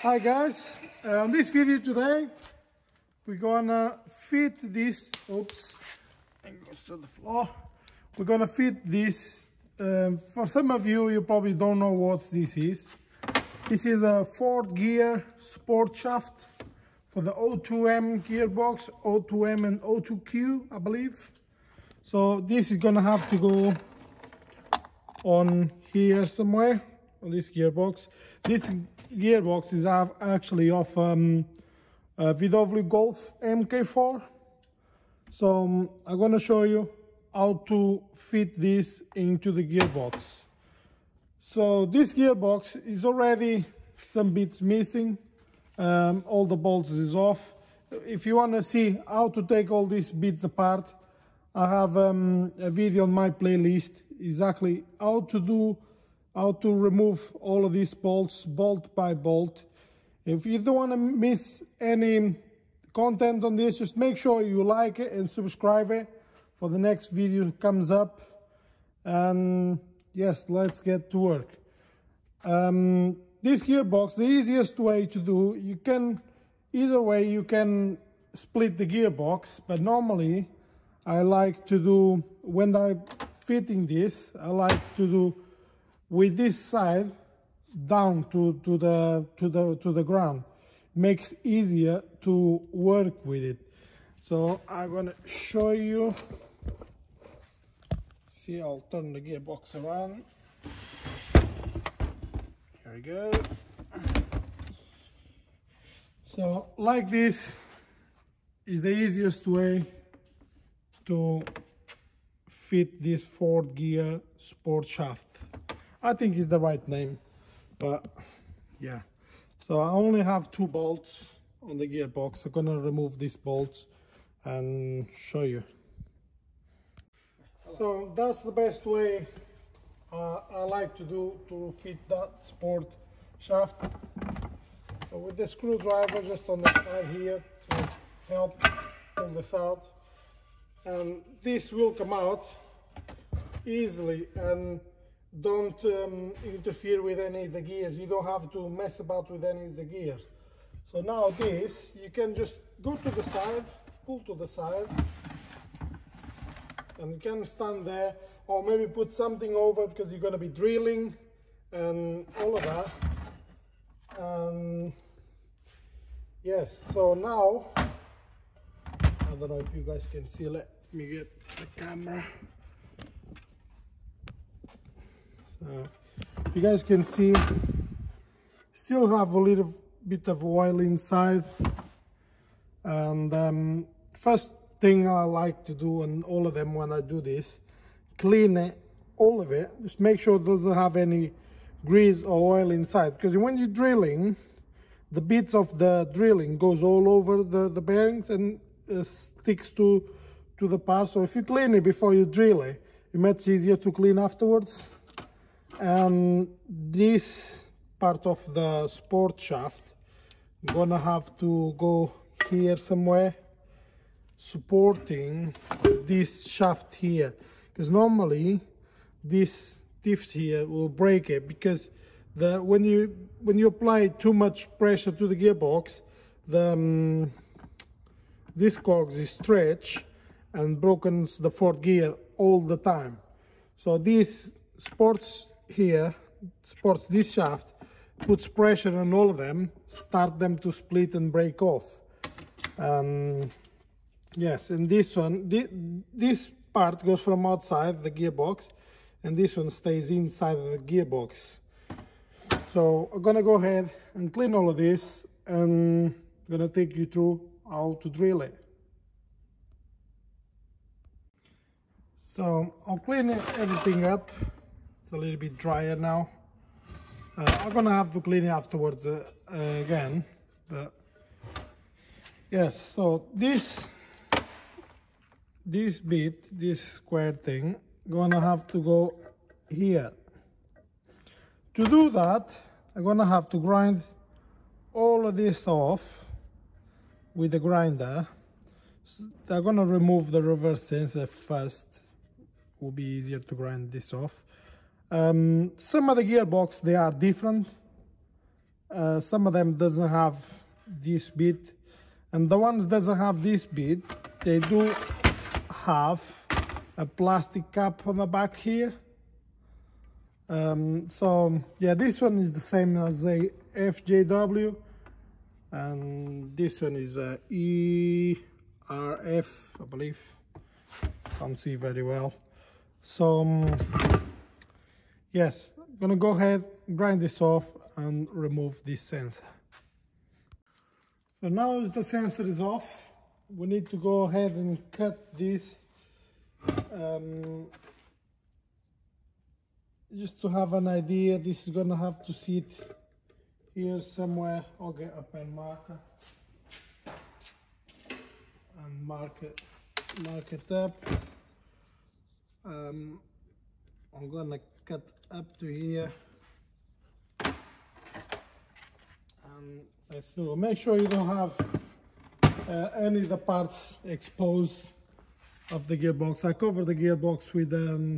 Hi guys, on this video today we're gonna fit this, oops, and goes to the floor. We're gonna fit this, for some of you, you probably don't know what this is. This is a 4th gear sport shaft for the O2M gearbox, O2M and O2Q, I believe. So this is gonna have to go on here somewhere, on this gearbox. This gearbox is actually of VW Golf MK4. So I'm gonna show you how to fit this into the gearbox. So this gearbox is already some bits missing. All the bolts is off. If you want to see how to take all these bits apart, I have a video on my playlist exactly how to remove all of these bolts, bolt by bolt. If you don't want to miss any content on this, just make sure you like it and subscribe it for the next video comes up. And yes, let's get to work. This gearbox, the easiest way to do, either way you can split the gearbox, but normally I like to do, when I'm fitting this, I like to do with this side down to the ground. Makes easier to work with it. So I'm gonna show you. See, I'll turn the gearbox around. Here we go. So like this is the easiest way to fit this 4th gear sport shaft. I think it's the right name, but yeah. So I only have 2 bolts on the gearbox. I'm gonna remove these bolts and show you. So that's the best way I like to do to fit that sport shaft. So with the screwdriver just on the side here to help pull this out, and this will come out easily, and don't interfere with any of the gears. You don't have to mess about with any of the gears. So now this, you can just go to the side, pull to the side, and you can stand there, or maybe put something over because you're going to be drilling and all of that. And yes, so now, I don't know if you guys can see, let me get the camera. So you guys can see, still have a little bit of oil inside. And first thing I like to do on all of them when I do this, clean it, all of it. Just make sure it doesn't have any grease or oil inside, because when you're drilling, the bits of the drilling goes all over the bearings and sticks to the part. So if you clean it before you drill it, it's much easier to clean afterwards. And this part of the sport shaft, I'm gonna have to go here somewhere, supporting this shaft here, because normally these tips here will break it, because when you apply too much pressure to the gearbox, this cogs is stretch and brokens the 4th gear all the time. So this this shaft puts pressure on all of them, start them to split and break off. Yes, and this one, this part goes from outside the gearbox, and this one stays inside the gearbox. So I'm gonna go ahead and clean all of this, and I'm gonna take you through how to drill it. So I'll clean everything up. It's a little bit drier now. I'm gonna have to clean it afterwards again, but yes. So this bit, this square thing, gonna have to go here. To do that, I'm gonna have to grind all of this off with the grinder. So I'm gonna remove the reverse sensor first. Will be easier to grind this off. Some of the gearbox, they are different. Some of them doesn't have this bit, and the ones doesn't have this bit, they do have a plastic cap on the back here. So yeah, this one is the same as a FJW, and this one is a ERF, I believe. Can't see very well. So yes, I'm gonna go ahead, grind this off and remove this sensor. So now as the sensor is off, we need to go ahead and cut this, just to have an idea. This is gonna have to sit here somewhere. I'll get a pen marker and mark it up. I'm gonna cut up to here, and let's do it. Make sure you don't have any of the parts exposed of the gearbox. I cover the gearbox with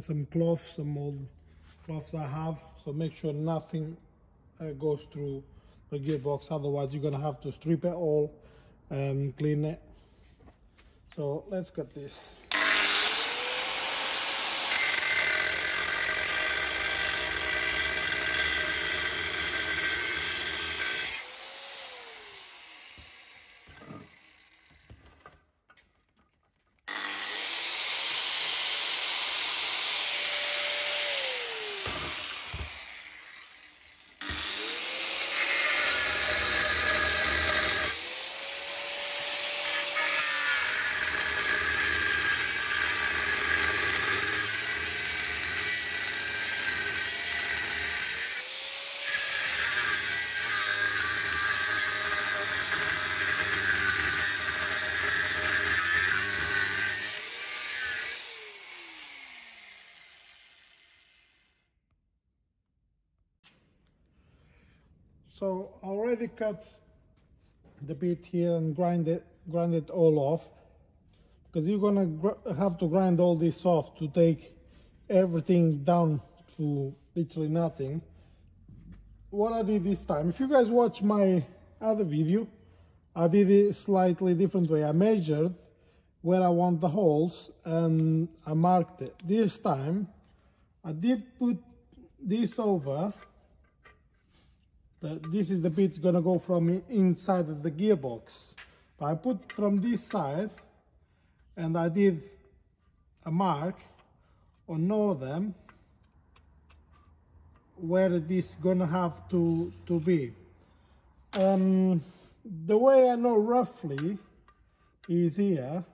some cloth, some old cloths I have, so make sure nothing goes through the gearbox, otherwise you're gonna have to strip it all and clean it. So let's cut this. So I already cut the bit here and grind it all off, because you're gonna have to grind all this off to take everything down to literally nothing. What I did this time, if you guys watch my other video, I did it slightly different way. I measured where I want the holes and I marked it. This time I did put this over. This is the bit gonna go from inside of the gearbox. I put from this side, and I did a mark on all of them where it is gonna have to be. The way I know roughly is here,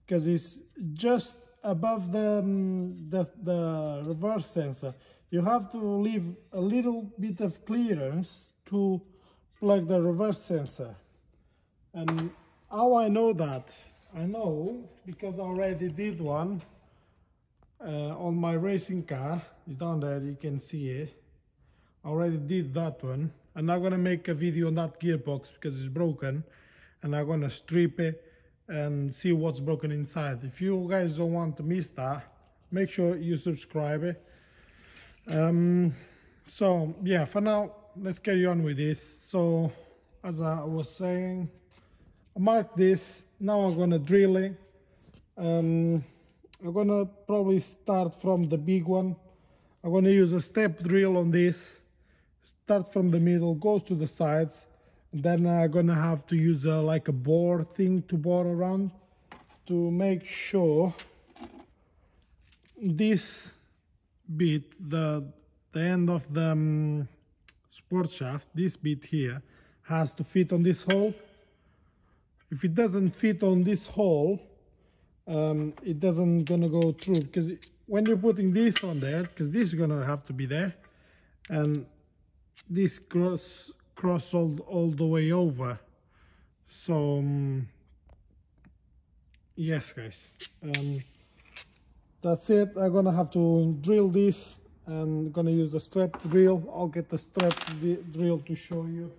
because it's just above the reverse sensor. You have to leave a little bit of clearance to plug the reverse sensor. And how I know that? I know because I already did one on my racing car. It's down there, you can see it. I already did that one. And I'm gonna make a video on that gearbox because it's broken. And I'm gonna strip it and see what's broken inside. If you guys don't want to miss that, make sure you subscribe. So yeah, for now, let's carry on with this. So as I was saying, I marked this. Now I'm gonna drill it. I'm gonna probably start from the big one. I'm gonna use a step drill on this. Start from the middle, goes to the sides. Then I'm gonna have to use like a bore thing to bore around to make sure this bit, the end of the sport shaft, this bit here, has to fit on this hole. If it doesn't fit on this hole, it doesn't gonna go through, because when you're putting this on there, because this is gonna have to be there, and this cross all the way over. So yes guys, that's it. I'm gonna have to drill this and gonna use the strap drill. I'll get the strap drill to show you.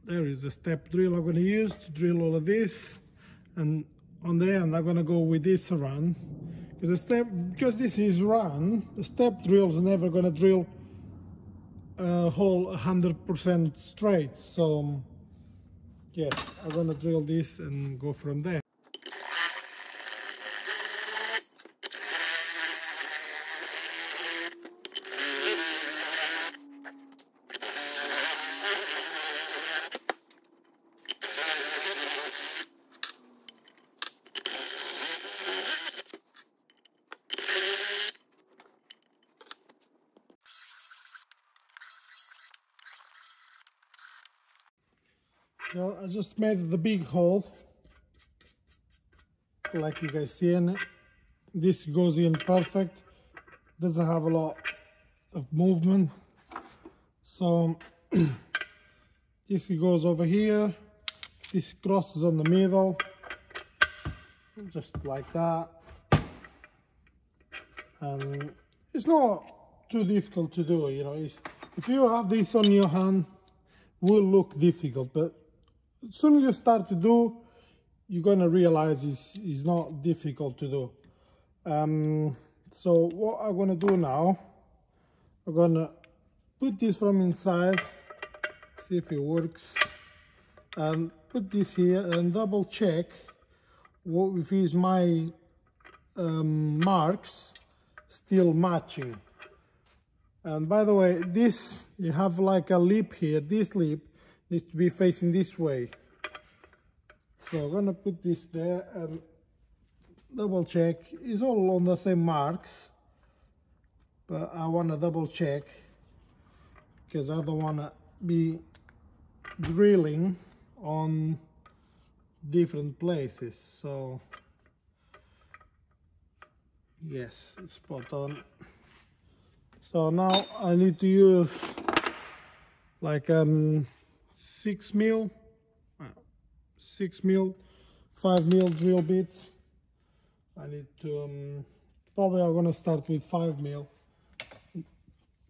There is the step drill I'm gonna use to drill all of this. and on the end I'm gonna go with this around, because this is round, the step drill is never gonna drill a hole 100% straight. So yes, I'm gonna drill this and go from there. So I just made the big hole, like you guys see in it. This goes in perfect, doesn't have a lot of movement. So this goes over here, this crosses on the middle, just like that. And it's not too difficult to do, you know. If you have this on your hand, it will look difficult, but as soon as you start to do, you're gonna realize it's not difficult to do. So what I'm gonna do now, I'm gonna put this from inside, see if it works, and put this here and double check if is my marks still matching. And by the way, this, you have like a lip here, this lip needs to be facing this way. So I'm gonna put this there and double check. It's all on the same marks, but I wanna double check because I don't wanna be drilling on different places. So yes, spot on. So now I need to use like 6 mil, 5 mil drill bits. I need to probably I'm gonna start with 5 mil,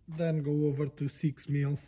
then go over to 6 mil.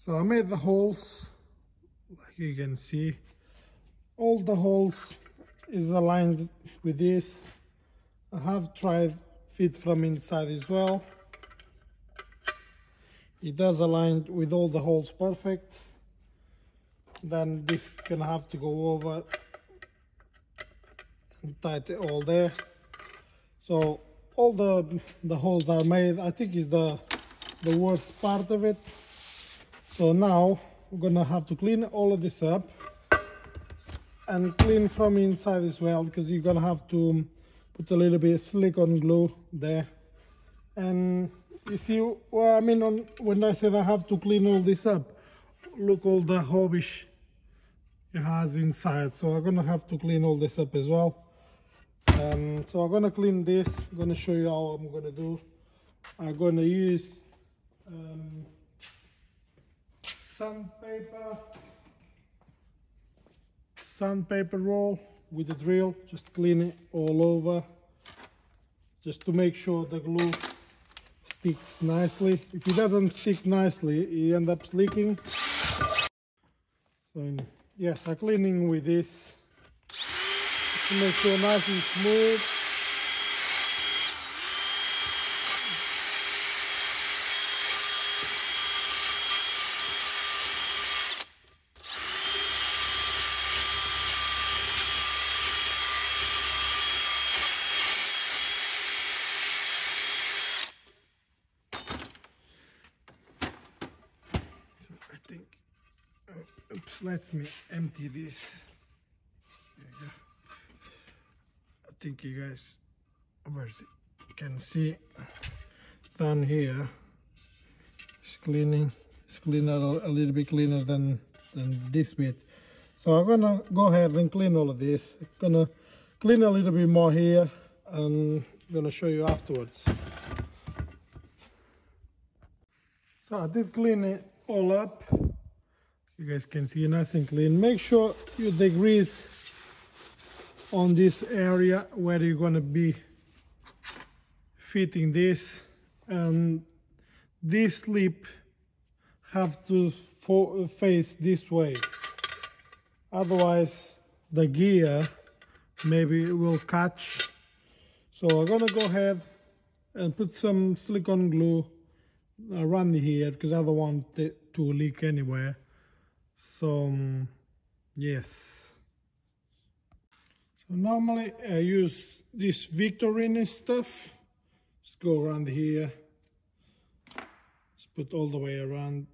So I made the holes, like you can see, all the holes is aligned with this. I have tried fit from inside as well. It does align with all the holes perfect. Then this gonna have to go over and tight it all there. So all the holes are made. I think is the worst part of it. So now we're gonna have to clean all of this up and clean from inside as well, because you're gonna have to put a little bit of silicone glue there. And you see what I mean when I said I have to clean all this up. Look all the rubbish it has inside, so I'm gonna have to clean all this up as well. So I'm gonna clean this. I'm gonna show you how I'm gonna do. I'm gonna use sandpaper roll with the drill. Just clean it all over, just to make sure the glue sticks nicely. If it doesn't stick nicely, it ends up leaking. So yes, I'm cleaning with this to make sure nice and smooth. think, oops, let me empty this. There you go. I think you guys, where is it? Can see down here. It's cleaner a little bit cleaner than this bit. So I'm gonna go ahead and clean all of this. I'm gonna clean a little bit more here, and I'm gonna show you afterwards. So I did clean it all up. You guys can see nice and clean. Make sure you degrease on this area where you're gonna be fitting this, and this lip have to face this way, otherwise the gear maybe will catch. So I'm gonna go ahead and put some silicone glue around here because I don't want it to leak anywhere. So yes, so normally I use this Victorine stuff. Just go around here, just put all the way around.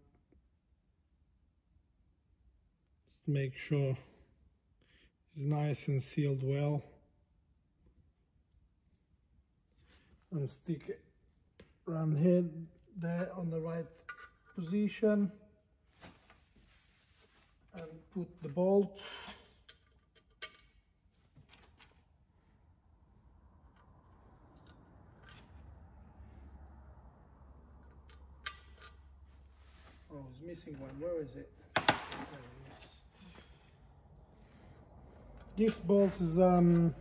Just make sure it's nice and sealed well, and stick it around here, there on the right position, and put the bolt. Oh, it's missing one. Where is it? There it is. This bolt is Allen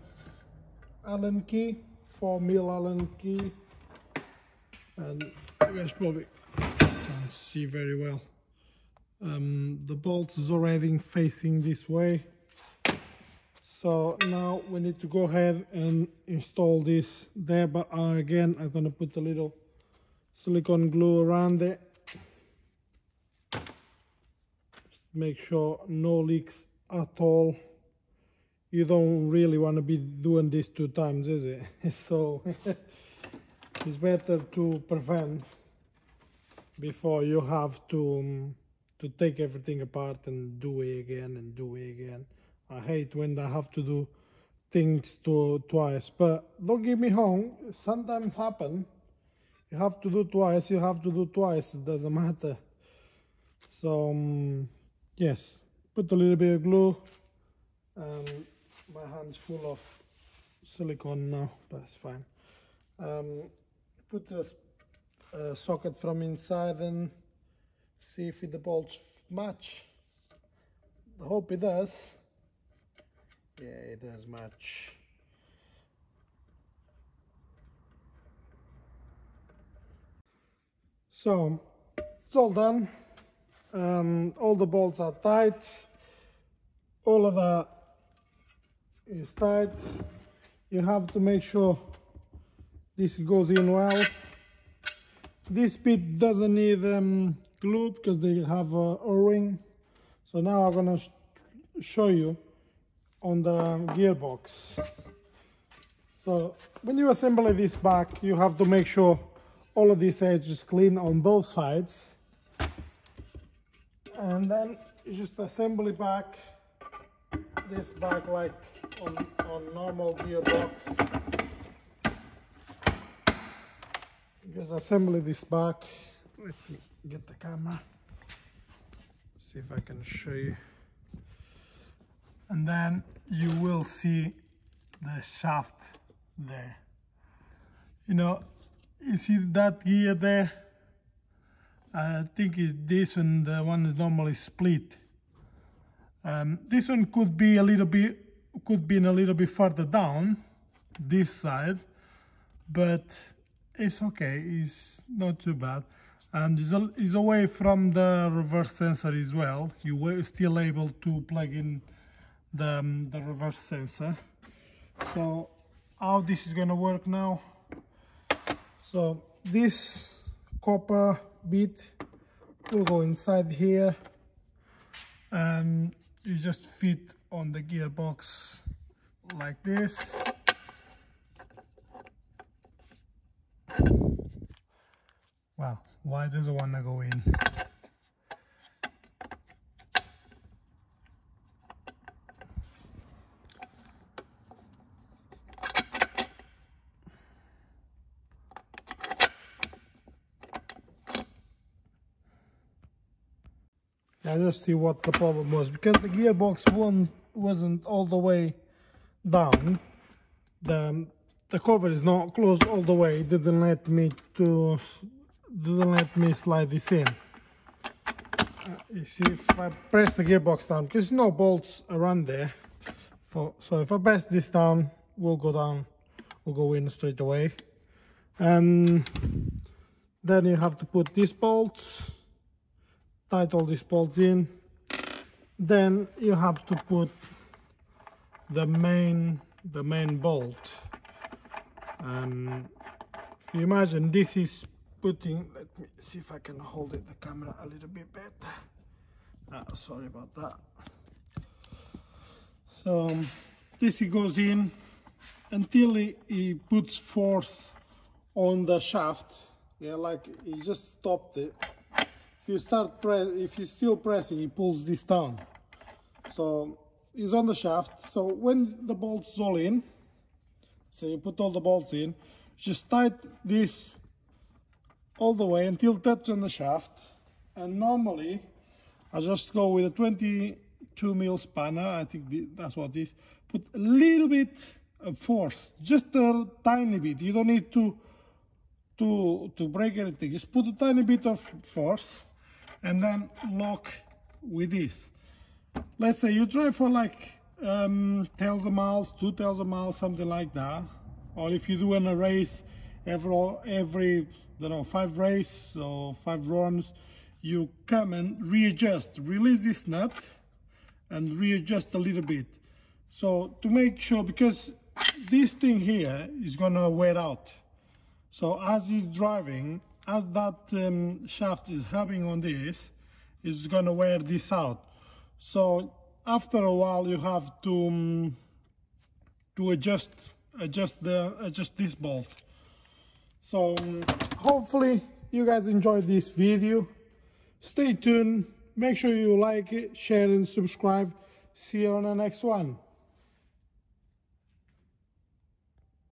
key, 4mm Allen key, and you guys probably can't see very well. The bolt is already facing this way, so now we need to go ahead and install this there. But again, I'm gonna put a little silicone glue around it. Just make sure no leaks at all. You don't really want to be doing this 2 times, is it? So it's better to prevent before you have to take everything apart and do it again and do it again. I hate when I have to do things twice, but don't get me wrong, sometimes happen. You have to do twice, it doesn't matter. So yes, put a little bit of glue. My hand's full of silicone now, but it's fine. Put the socket from inside and see if the bolts match. I hope it does. Yeah, it does match. So it's all done. All the bolts are tight. All of that is tight. You have to make sure this goes in well. This bit doesn't need glue because they have a O-ring. So now I'm gonna show you on the gearbox. So when you assemble this back, you have to make sure all of these edges clean on both sides, and then you just assemble it back. This back like on normal gearbox. Just assemble this back. Let me get the camera. See if I can show you. And then you will see the shaft there. You know, you see that gear there? I think it's this one, the one is normally split. This one could be a little bit further down this side, but it's okay. It's not too bad, and it's away from the reverse sensor as well. You were still able to plug in the reverse sensor. So how this is going to work now? So this copper bit will go inside here, and you just fit on the gearbox like this. Wow, why does it want to go in? I just see what the problem was, because the gearbox wasn't all the way down. The cover is not closed all the way. It didn't let me slide this in. You see, if I press the gearbox down, because no bolts around there, so if I press this down, we'll go in straight away. And then you have to put these bolts, tight all these bolts in. Then you have to put the main bolt. If you imagine, this is putting, let me see if I can hold the camera a little bit better. Sorry about that. So this goes in until he puts force on the shaft. Yeah, like he just stopped it. If you still pressing, he pulls this down. So he's on the shaft. So when the bolts all in, so you put all the bolts in, just tight this all the way until touch on the shaft. And normally I just go with a 22mm spanner. I think that's what it is. Put a little bit of force, just a tiny bit. You don't need to break anything. Just put a tiny bit of force and then lock with this. Let's say you drive for like 1,000 miles, 2,000 miles, something like that. Or if you do in a race, every I don't know, 5 races or 5 runs, you come and readjust, release this nut and readjust a little bit. So to make sure, because this thing here is gonna wear out. So as he's driving, as that shaft is having on this, it's gonna wear this out. So after a while, you have to adjust this bolt. So hopefully you guys enjoyed this video. Stay tuned. Make sure you like it, share and subscribe. See you on the next one.